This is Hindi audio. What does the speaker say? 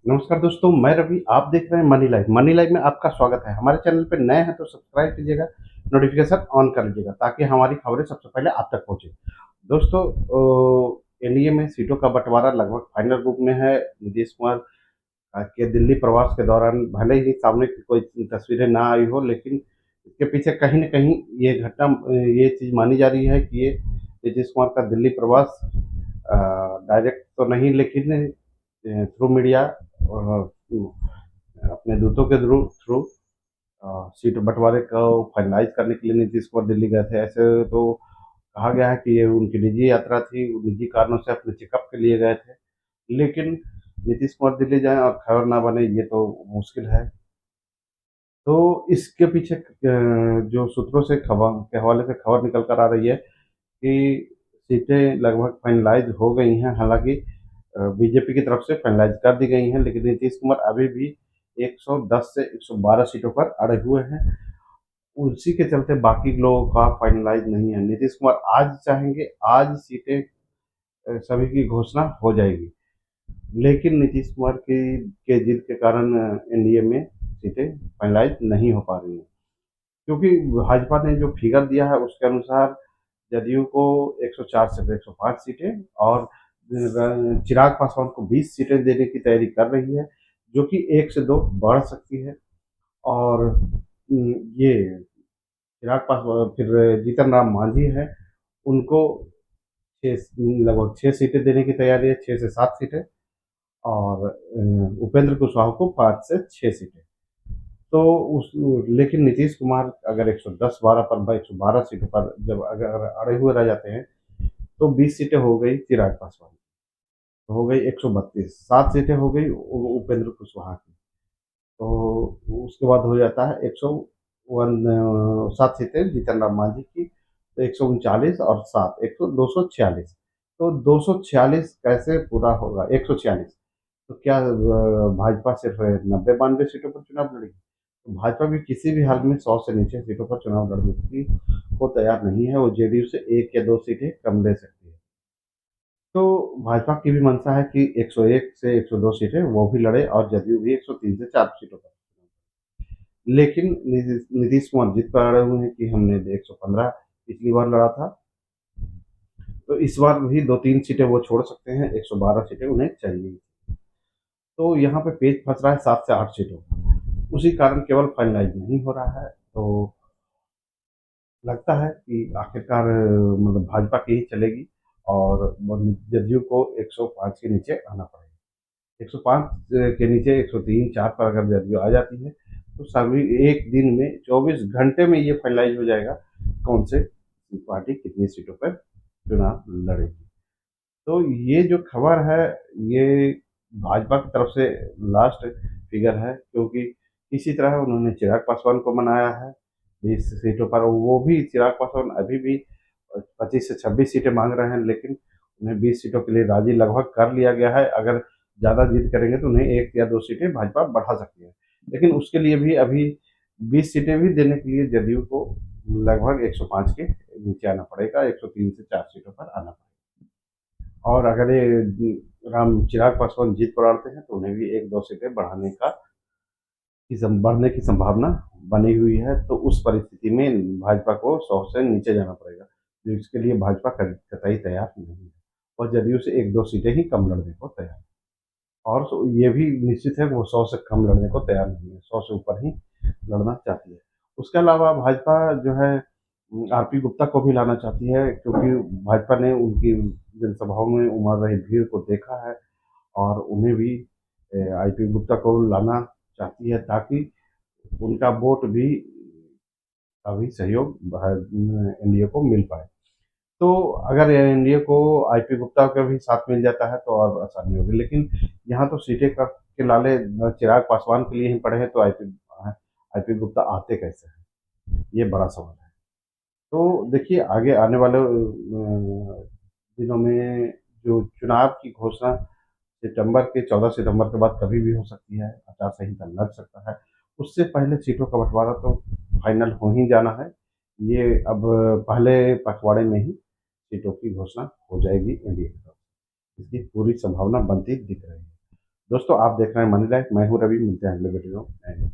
नमस्कार दोस्तों, मैं रवि, आप देख रहे हैं मनी लाइफ। मनी लाइफ में आपका स्वागत है। हमारे चैनल पे नए हैं तो सब्सक्राइब कीजिएगा, नोटिफ़िकेशन ऑन कर लीजिएगा ताकि हमारी खबरें सबसे पहले आप तक पहुँचे। दोस्तों एनडीए में सीटों का बँटवारा लगभग फाइनल रूप में है। नीतीश कुमार के दिल्ली प्रवास के दौरान भले ही सामने की कोई तस्वीरें ना आई हो, लेकिन इसके पीछे कहीं न कहीं ये चीज़ मानी जा रही है कि ये नीतीश कुमार का दिल्ली प्रवास डायरेक्ट तो नहीं, लेकिन थ्रू मीडिया और अपने दूतों के थ्रू थ्रू सीट बँटवारे को फाइनलाइज़ करने के लिए नीतीश कुमार दिल्ली गए थे। ऐसे तो कहा गया है कि ये उनकी निजी यात्रा थी, वो निजी कारणों से अपने चेकअप के लिए गए थे। लेकिन नीतीश कुमार दिल्ली जाएँ और खबर ना बने, ये तो मुश्किल है। तो इसके पीछे जो सूत्रों से खबर के हवाले से खबर निकल कर आ रही है कि सीटें लगभग फाइनलाइज़ हो गई हैं। हालाँकि बीजेपी की तरफ से फाइनलाइज़ कर दी गई हैं, लेकिन नीतीश कुमार अभी भी 110 से 112 सीटों पर अड़े हुए हैं। उसी के चलते बाकी लोगों का फाइनलाइज़ नहीं है। नीतीश कुमार आज चाहेंगे, आज सीटें सभी की घोषणा हो जाएगी। लेकिन नीतीश कुमार की जिद के कारण एनडीए में सीटें फाइनलाइज़ नहीं हो पा रही हैं। क्योंकि भाजपा ने जो फिगर दिया है उसके अनुसार जदयू को 104 से 105 सीटें और चिराग पासवान को 20 सीटें देने की तैयारी कर रही है, जो कि 1 से 2 बढ़ सकती है। और ये चिराग पासवान फिर जीतन राम मांझी हैं, उनको 6 लगभग 6 सीटें देने की तैयारी है, 6 से 7 सीटें। और उपेंद्र कुशवाहा को 5 से 6 सीटें। तो उस लेकिन नीतीश कुमार अगर 110-12 पर 112 सीटों पर जब अगर अड़े हुए रह जाते हैं, तो 20 सीटें हो गई चिराग पासवान की, तो हो गई 132, 7 सीटें हो गई उपेंद्र कुशवाहा की। तो उसके बाद हो जाता है 7 सीटें जीतन राम मांझी की, तो 139 और 7 100 246। तो 246 कैसे पूरा होगा? 146, तो क्या भाजपा सिर्फ 90-92 सीटों पर चुनाव लड़ेगी? तो भाजपा भी किसी भी हाल में 100 से नीचे सीटों पर चुनाव लड़ने की को तैयार नहीं है। वो जेडीयू से 1 या 2 सीटें कम ले सकती है। तो भाजपा की भी मंशा है कि 101 से 102 सीटें वो भी लड़े और जदयू भी 103 से 4 सीटों पर। लेकिन नीतीश कुमार जिद पर अड़े हुए हैं कि हमने 115 पिछली बार लड़ा था, तो इस बार भी 2-3 सीटें वो छोड़ सकते हैं, 112 सीटें उन्हें चाहिए। तो यहाँ पे पेच फँस रहा है 7 से 8 सीटों का। उसी कारण केवल फाइनलाइज़ नहीं हो रहा है। तो लगता है कि आखिरकार मतलब भाजपा की ही चलेगी और जदयू को 105 के नीचे आना पड़ेगा। 105 के नीचे 103-4 पर अगर जदयू आ जाती है, तो सभी एक दिन में 24 घंटे में ये फाइनलाइज़ हो जाएगा, कौन से पार्टी कितनी सीटों पर चुनाव लड़ेगी। तो ये जो खबर है, ये भाजपा की तरफ से लास्ट फिगर है, क्योंकि इसी तरह उन्होंने चिराग पासवान को मनाया है 20 सीटों पर। वो भी चिराग पासवान अभी भी 25 से 26 सीटें मांग रहे हैं, लेकिन उन्हें 20 सीटों के लिए राजी लगभग कर लिया गया है। अगर ज़्यादा जिद करेंगे तो उन्हें 1 या 2 सीटें भाजपा बढ़ा सकती है। लेकिन उसके लिए भी अभी 20 सीटें भी देने के लिए जदयू को लगभग 105 के नीचे आना पड़ेगा, 103 से 4 सीटों पर आना पड़ेगा। और अगर ये राम चिराग पासवान जीत पर अड़ते हैं, तो उन्हें भी 1-2 सीटें बढ़ने की संभावना बनी हुई है। तो उस परिस्थिति में भाजपा को 100 से नीचे जाना पड़ेगा, जो इसके लिए भाजपा कतई तैयार नहीं है और जदयू से 1-2 सीटें ही कम लड़ने को तैयार है। और ये भी निश्चित है कि वो 100 से कम लड़ने को तैयार नहीं है, 100 से ऊपर ही लड़ना चाहती है। उसके अलावा भाजपा जो है आरपी गुप्ता को भी लाना चाहती है, क्योंकि भाजपा ने उनकी जनसभाओं में उमड़ रही भीड़ को देखा है और उन्हें भी आईपी गुप्ता को लाना चाहती है, ताकि उनका वोट भी का भी सहयोग एनडीए को मिल पाए। तो अगर एनडीए को आईपी गुप्ता का भी साथ मिल जाता है तो और आसानी होगी। लेकिन यहाँ तो सीटें का के लाले चिराग पासवान के लिए ही पड़े हैं, तो आईपी गुप्ता आते कैसे हैं, ये बड़ा सवाल है। तो देखिए आगे आने वाले दिनों में जो चुनाव की घोषणा सितंबर के 14 सितंबर के बाद कभी भी हो सकती है, आचार संहिता लग सकता है। उससे पहले सीटों का बँटवारा तो फाइनल हो ही जाना है। ये अब पहले पखवाड़े में ही सीटों की घोषणा हो जाएगी एनडीए की तरफ से। इसकी पूरी संभावना बनती दिख रही है। दोस्तों आप देख रहे हैं मनी लाइफ, मैं हूँ रवि, मिलते हैं अगले वीडियो में।